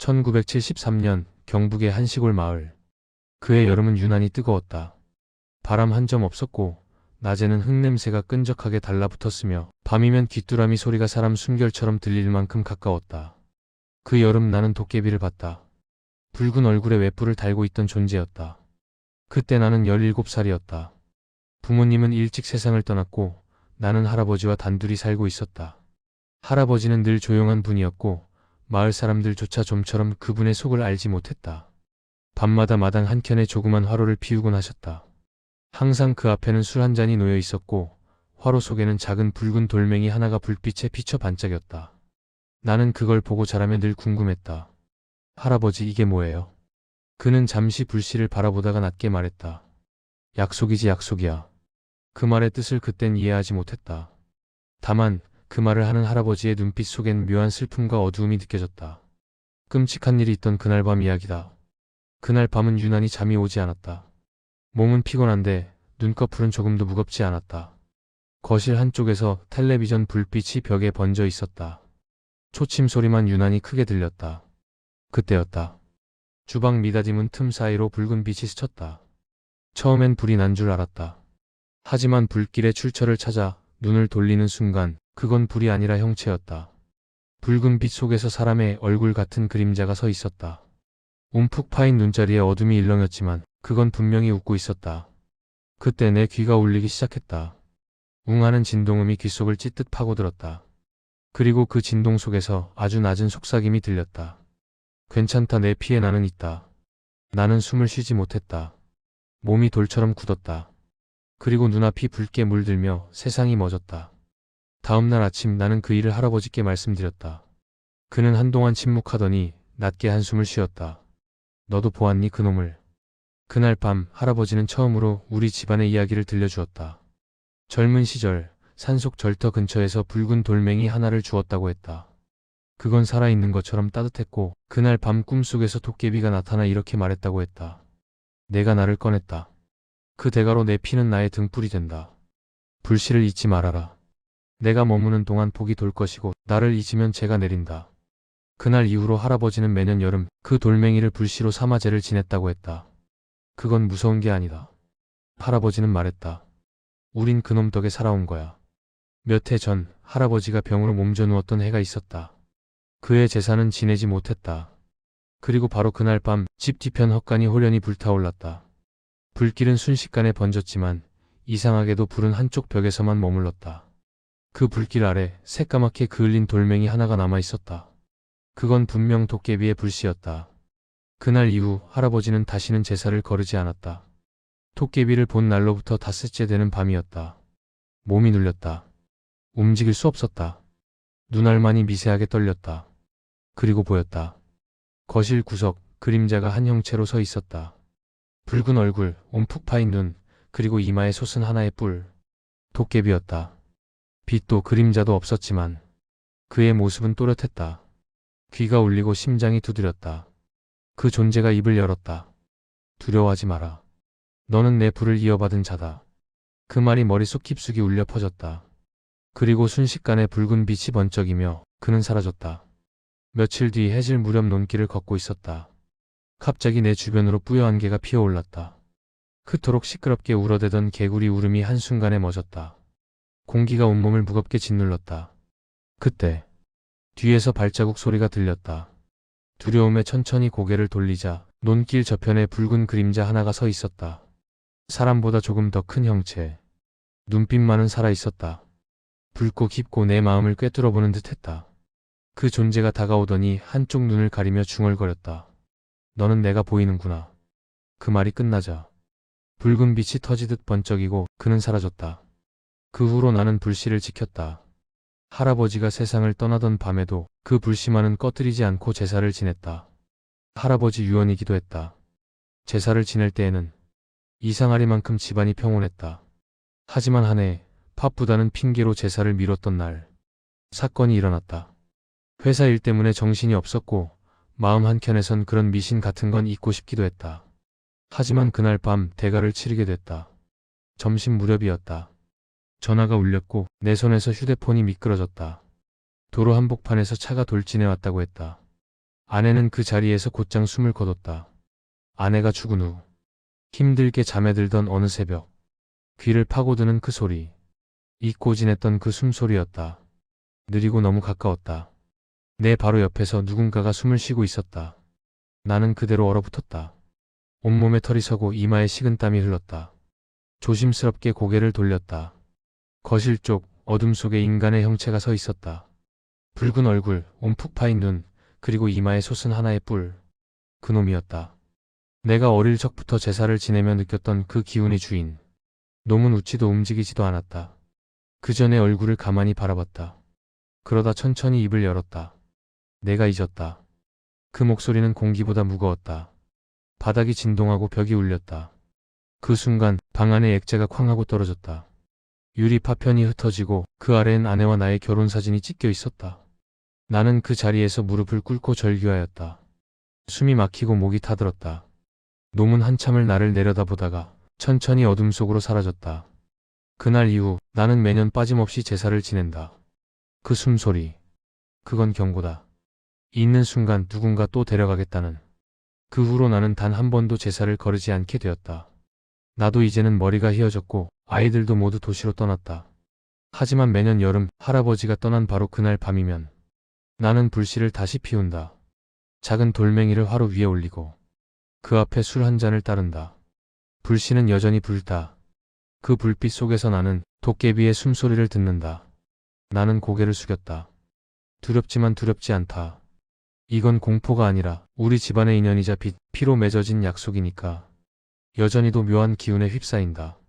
1973년 경북의 한 시골 마을. 그해 여름은 유난히 뜨거웠다. 바람 한 점 없었고 낮에는 흙냄새가 끈적하게 달라붙었으며 밤이면 귀뚜라미 소리가 사람 숨결처럼 들릴 만큼 가까웠다. 그 여름 나는 도깨비를 봤다. 붉은 얼굴에 외뿔을 달고 있던 존재였다. 그때 나는 17살이었다. 부모님은 일찍 세상을 떠났고 나는 할아버지와 단둘이 살고 있었다. 할아버지는 늘 조용한 분이었고 마을 사람들조차 좀처럼 그분의 속을 알지 못했다. 밤마다 마당 한켠에 조그만 화로를 피우곤 하셨다. 항상 그 앞에는 술 한 잔이 놓여 있었고 화로 속에는 작은 붉은 돌멩이 하나가 불빛에 비쳐 반짝였다. 나는 그걸 보고 자라며 늘 궁금했다. 할아버지, 이게 뭐예요? 그는 잠시 불씨를 바라보다가 낮게 말했다. 약속이지, 약속이야. 그 말의 뜻을 그땐 이해하지 못했다. 다만 그 말을 하는 할아버지의 눈빛 속엔 묘한 슬픔과 어두움이 느껴졌다. 끔찍한 일이 있던 그날 밤 이야기다. 그날 밤은 유난히 잠이 오지 않았다. 몸은 피곤한데 눈꺼풀은 조금도 무겁지 않았다. 거실 한쪽에서 텔레비전 불빛이 벽에 번져 있었다. 초침 소리만 유난히 크게 들렸다. 그때였다. 주방 미닫이 문 틈 사이로 붉은 빛이 스쳤다. 처음엔 불이 난 줄 알았다. 하지만 불길의 출처를 찾아 눈을 돌리는 순간 그건 불이 아니라 형체였다. 붉은 빛 속에서 사람의 얼굴 같은 그림자가 서 있었다. 움푹 파인 눈자리에 어둠이 일렁였지만 그건 분명히 웃고 있었다. 그때 내 귀가 울리기 시작했다. 웅 하는 진동음이 귓속을 찢듯 파고들었다. 그리고 그 진동 속에서 아주 낮은 속삭임이 들렸다. 괜찮다, 내 피에 나는 있다. 나는 숨을 쉬지 못했다. 몸이 돌처럼 굳었다. 그리고 눈앞이 붉게 물들며 세상이 멎었다. 다음날 아침 나는 그 일을 할아버지께 말씀드렸다. 그는 한동안 침묵하더니 낮게 한숨을 쉬었다. 너도 보았니, 그놈을? 그날 밤 할아버지는 처음으로 우리 집안의 이야기를 들려주었다. 젊은 시절 산속 절터 근처에서 붉은 돌멩이 하나를 주었다고 했다. 그건 살아있는 것처럼 따뜻했고 그날 밤 꿈속에서 도깨비가 나타나 이렇게 말했다고 했다. 내가 나를 꺼냈다. 그 대가로 내 피는 나의 등불이 된다. 불씨를 잊지 말아라. 내가 머무는 동안 복이 돌 것이고 나를 잊으면 재가 내린다. 그날 이후로 할아버지는 매년 여름 그 돌멩이를 불씨로 삼아 제를 지냈다고 했다. 그건 무서운 게 아니다. 할아버지는 말했다. 우린 그놈 덕에 살아온 거야. 몇 해 전 할아버지가 병으로 몸져 누웠던 해가 있었다. 그의 제사는 지내지 못했다. 그리고 바로 그날 밤 집 뒤편 헛간이 홀연히 불타올랐다. 불길은 순식간에 번졌지만 이상하게도 불은 한쪽 벽에서만 머물렀다. 그 불길 아래 새까맣게 그을린 돌멩이 하나가 남아 있었다. 그건 분명 도깨비의 불씨였다. 그날 이후 할아버지는 다시는 제사를 거르지 않았다. 도깨비를 본 날로부터 닷새째 되는 밤이었다. 몸이 눌렸다. 움직일 수 없었다. 눈알만이 미세하게 떨렸다. 그리고 보였다. 거실 구석 그림자가 한 형체로 서 있었다. 붉은 얼굴, 움푹 파인 눈, 그리고 이마에 솟은 하나의 뿔. 도깨비였다. 빛도 그림자도 없었지만 그의 모습은 또렷했다. 귀가 울리고 심장이 두드렸다. 그 존재가 입을 열었다. 두려워하지 마라. 너는 내 불을 이어받은 자다. 그 말이 머릿속 깊숙이 울려 퍼졌다. 그리고 순식간에 붉은 빛이 번쩍이며 그는 사라졌다. 며칠 뒤 해질 무렵 논길을 걷고 있었다. 갑자기 내 주변으로 뿌연 개가 피어올랐다. 그토록 시끄럽게 울어대던 개구리 울음이 한순간에 멎었다. 공기가 온몸을 무겁게 짓눌렀다. 그때 뒤에서 발자국 소리가 들렸다. 두려움에 천천히 고개를 돌리자 논길 저편에 붉은 그림자 하나가 서 있었다. 사람보다 조금 더 큰 형체. 눈빛만은 살아있었다. 붉고 깊고 내 마음을 꿰뚫어보는 듯했다. 그 존재가 다가오더니 한쪽 눈을 가리며 중얼거렸다. 너는 내가 보이는구나. 그 말이 끝나자 붉은 빛이 터지듯 번쩍이고 그는 사라졌다. 그 후로 나는 불씨를 지켰다. 할아버지가 세상을 떠나던 밤에도 그 불씨만은 꺼뜨리지 않고 제사를 지냈다. 할아버지 유언이기도 했다. 제사를 지낼 때에는 이상하리만큼 집안이 평온했다. 하지만 한 해 바쁘다는 핑계로 제사를 미뤘던 날 사건이 일어났다. 회사 일 때문에 정신이 없었고 마음 한켠에선 그런 미신 같은 건 잊고 싶기도 했다. 하지만 그날 밤 대가를 치르게 됐다. 점심 무렵이었다. 전화가 울렸고 내 손에서 휴대폰이 미끄러졌다. 도로 한복판에서 차가 돌진해 왔다고 했다. 아내는 그 자리에서 곧장 숨을 거뒀다. 아내가 죽은 후 힘들게 잠에 들던 어느 새벽, 귀를 파고드는 그 소리, 잊고 지냈던 그 숨소리였다. 느리고 너무 가까웠다. 내 바로 옆에서 누군가가 숨을 쉬고 있었다. 나는 그대로 얼어붙었다. 온몸에 털이 서고 이마에 식은땀이 흘렀다. 조심스럽게 고개를 돌렸다. 거실 쪽 어둠 속에 인간의 형체가 서 있었다. 붉은 얼굴, 온푹 파인 눈, 그리고 이마에 솟은 하나의 뿔. 그놈이었다. 내가 어릴 적부터 제사를 지내며 느꼈던 그 기운의 주인. 놈은 웃지도 움직이지도 않았다. 그저 내 얼굴을 가만히 바라봤다. 그러다 천천히 입을 열었다. 내가 잊었다. 그 목소리는 공기보다 무거웠다. 바닥이 진동하고 벽이 울렸다. 그 순간 방 안에 액자가 쾅 하고 떨어졌다. 유리 파편이 흩어지고 그 아래엔 아내와 나의 결혼사진이 찢겨 있었다. 나는 그 자리에서 무릎을 꿇고 절규하였다. 숨이 막히고 목이 타들었다. 놈은 한참을 나를 내려다보다가 천천히 어둠 속으로 사라졌다. 그날 이후 나는 매년 빠짐없이 제사를 지낸다. 그 숨소리, 그건 경고다. 있는 순간 누군가 또 데려가겠다는. 그 후로 나는 단 한 번도 제사를 거르지 않게 되었다. 나도 이제는 머리가 휘어졌고 아이들도 모두 도시로 떠났다. 하지만 매년 여름 할아버지가 떠난 바로 그날 밤이면 나는 불씨를 다시 피운다. 작은 돌멩이를 화로 위에 올리고 그 앞에 술 한 잔을 따른다. 불씨는 여전히 불다. 그 불빛 속에서 나는 도깨비의 숨소리를 듣는다. 나는 고개를 숙였다. 두렵지만 두렵지 않다. 이건 공포가 아니라 우리 집안의 인연이자 피로 맺어진 약속이니까. 여전히도 묘한 기운에 휩싸인다.